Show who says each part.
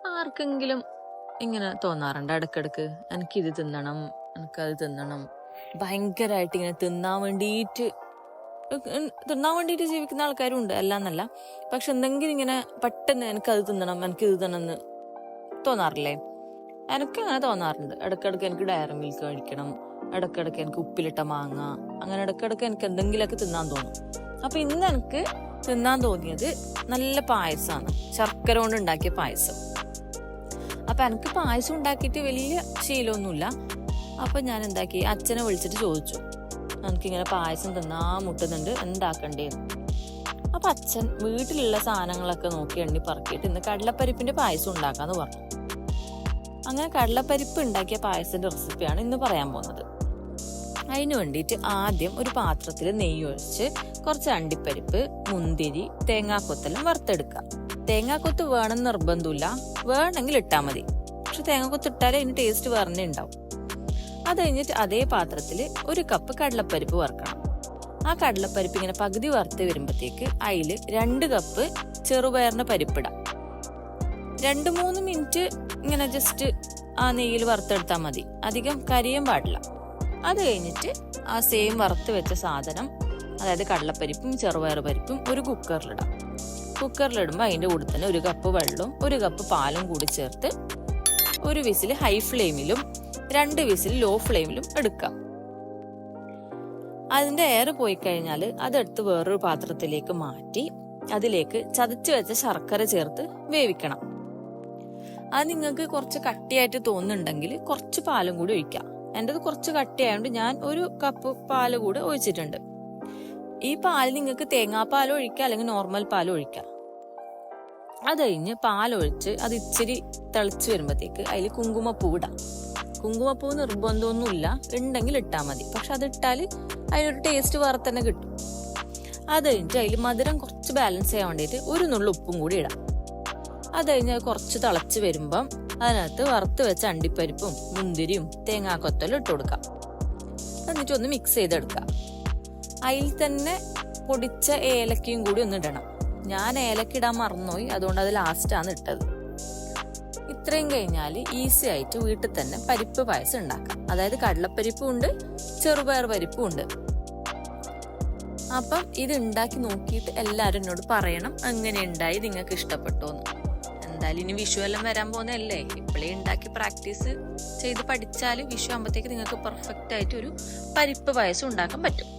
Speaker 1: ആർക്കെങ്കിലും ഇങ്ങനെ തോന്നാറുണ്ട് ഇടക്കിടക്ക് എനിക്കിത് തിന്നണം, എനിക്കത് തിന്നണം, ഭയങ്കരമായിട്ട് ഇങ്ങനെ തിന്നാൻ വേണ്ടിയിട്ട് ജീവിക്കുന്ന ആൾക്കാരും ഉണ്ട്, അല്ല എന്നല്ല. പക്ഷെ എന്തെങ്കിലും ഇങ്ങനെ പെട്ടെന്ന് എനിക്കത് തിന്നണം, എനിക്കിത് തിന്നണം എന്ന് തോന്നാറില്ലേ? എനിക്ക് അങ്ങനെ തോന്നാറുണ്ട്. ഇടക്കിടക്ക് എനിക്ക് ഡയറി മിൽക്ക് കഴിക്കണം, ഇടക്കിടക്ക് എനിക്ക് ഉപ്പിലിട്ട മാങ്ങ, അങ്ങനെ ഇടക്കിടക്ക് എനിക്ക് എന്തെങ്കിലുമൊക്കെ തിന്നാൻ തോന്നും. അപ്പൊ ഇന്ന് എനിക്ക് തിന്നാൻ തോന്നിയത് നല്ല പായസമാണ്, ശർക്കര കൊണ്ട് ഉണ്ടാക്കിയ പായസം. അപ്പൊ എനിക്ക് പായസം ഉണ്ടാക്കിയിട്ട് വലിയ ശീലമൊന്നുമില്ല. അപ്പൊ ഞാൻ എന്താക്കി, അച്ഛനെ വിളിച്ചിട്ട് ചോദിച്ചു, എനിക്കിങ്ങനെ പായസം തിന്നാൻ മുട്ടുന്നുണ്ട്, എന്താക്കണ്ടേന്ന്. അപ്പൊ അച്ഛൻ വീട്ടിലുള്ള സാധനങ്ങളൊക്കെ നോക്കി എണ്ണി പറക്കിയിട്ട് ഇന്ന് കടലപ്പരിപ്പിന്റെ പായസം ഉണ്ടാക്കാന്ന് പറഞ്ഞു. അങ്ങനെ കടലപ്പരിപ്പ് ഉണ്ടാക്കിയ പായസത്തിന്റെ റെസിപ്പിയാണ് ഇന്ന് പറയാൻ പോകുന്നത്. അതിനു വേണ്ടിയിട്ട് ആദ്യം ഒരു പാത്രത്തിൽ നെയ്യ് ഒഴിച്ച് കുറച്ച് അണ്ടിപ്പരിപ്പ്, മുന്തിരി, തേങ്ങാക്കൊത്തെല്ലാം വറുത്തെടുക്കുക. തേങ്ങാക്കൊത്ത് വേണം നിർബന്ധമില്ല, വേണമെങ്കിൽ ഇട്ടാൽ മതി. പക്ഷെ തേങ്ങാക്കൊത്ത് ഇട്ടാലേ അതിന് ടേസ്റ്റ് വേറെ ഉണ്ടാവും. അത് കഴിഞ്ഞിട്ട് അതേ പാത്രത്തിൽ ഒരു കപ്പ് കടലപ്പരിപ്പ് വറുക്കണം. ആ കടലപ്പരിപ്പ് ഇങ്ങനെ പകുതി വറുത്ത് വരുമ്പോഴത്തേക്ക് അതിൽ 2 കപ്പ് ചെറുപയറിന്റെ പരിപ്പിടാം. 2-3 മിനിറ്റ് ഇങ്ങനെ ജസ്റ്റ് ആ നെയ്യിൽ വറുത്തെടുത്താൽ മതി, അധികം കരിയാൻ പാടില്ല. അത് കഴിഞ്ഞിട്ട് ആ സെയിം വറുത്ത് വെച്ച സാധനം, അതായത് കടലപ്പരിപ്പും ചെറുപയർ പരിപ്പും ഒരു കുക്കറിലിടാം. കുക്കറിലിടുമ്പോൾ അതിൻ്റെ കൂടെ തന്നെ 1 കപ്പ് വെള്ളവും 1 കപ്പ് പാലും കൂടി ചേർത്ത് 1 വിസിൽ ഹൈ ഫ്ലെയിമിലും 2 വിസിൽ ലോ ഫ്ലെയിമിലും എടുക്കാം. അതിന്റെ എയർ പോയി കഴിഞ്ഞാൽ അതെടുത്ത് വേറൊരു പാത്രത്തിലേക്ക് മാറ്റി അതിലേക്ക് ചതച്ച് വെച്ച ശർക്കര ചേർത്ത് വേവിക്കണം. അത് നിങ്ങൾക്ക് കുറച്ച് കട്ടിയായിട്ട് തോന്നുന്നുണ്ടെങ്കിൽ കുറച്ച് പാലും കൂടി ഒഴിക്കാം. എൻ്റെത് കുറച്ച് കട്ടിയായതുകൊണ്ട് ഞാൻ 1 കപ്പ് പാല് കൂടെ ഒഴിച്ചിട്ടുണ്ട്. ഈ പാൽ നിങ്ങൾക്ക് തേങ്ങാപ്പാൽ ഒഴിക്കാം, അല്ലെങ്കിൽ നോർമൽ പാൽ ഒഴിക്കാം. അത് കഴിഞ്ഞ് പാലൊഴിച്ച് അത് ഇച്ചിരി തിളച്ച് വരുമ്പോഴത്തേക്ക് അതിൽ കുങ്കുമപ്പൂ ഇടാം. കുങ്കുമപ്പൂ നിർബന്ധമൊന്നുമില്ല, ഉണ്ടെങ്കിൽ ഇട്ടാൽ മതി. പക്ഷെ അത് ഇട്ടാൽ അതിനൊരു ടേസ്റ്റ് വേറെ തന്നെ കിട്ടും. അത് കഴിഞ്ഞിട്ട് അതിൽ മധുരം കുറച്ച് ബാലൻസ് ചെയ്യാൻ വേണ്ടിയിട്ട് 1 നുള്ളു ഉപ്പും കൂടി ഇടാം. അത് കഴിഞ്ഞ് കുറച്ച് തിളച്ച് വരുമ്പം അതിനകത്ത് വറുത്ത് വെച്ച അണ്ടിപ്പരിപ്പും മുന്തിരിയും തേങ്ങാക്കൊത്തലും ഇട്ട് കൊടുക്കാം. എന്നിട്ട് ഒന്ന് മിക്സ് ചെയ്തെടുക്കാം. അതിൽ തന്നെ പൊടിച്ച ഏലക്കയും കൂടി ഒന്ന് ഇടണം. ഞാൻ ഏലക്ക ഇടാൻ മറന്നുപോയി, അതുകൊണ്ട് അത് ലാസ്റ്റാണ് ഇട്ടത്. ഇത്രയും കഴിഞ്ഞാൽ ഈസി ആയിട്ട് വീട്ടിൽ തന്നെ പരിപ്പ് പായസം ഉണ്ടാക്കാം. അതായത് കടലപ്പരിപ്പും ഉണ്ട്, ചെറുപയർ പരിപ്പും ഉണ്ട്. അപ്പം ഇത് ഉണ്ടാക്കി നോക്കിയിട്ട് എല്ലാവരും എന്നോട് പറയണം എങ്ങനെ ഉണ്ടായി, നിങ്ങൾക്ക് ഇഷ്ടപ്പെട്ടോന്ന്. എന്തായാലും ഇനി വിഷു എല്ലാം വരാൻ പോകുന്നതല്ലേ, ഇപ്പോഴേ ഉണ്ടാക്കി പ്രാക്ടീസ് ചെയ്ത് പഠിച്ചാൽ വിഷു ആകുമ്പോഴത്തേക്ക് നിങ്ങൾക്ക് പെർഫെക്റ്റ് ആയിട്ട് ഒരു പരിപ്പ് പായസം ഉണ്ടാക്കാൻ പറ്റും.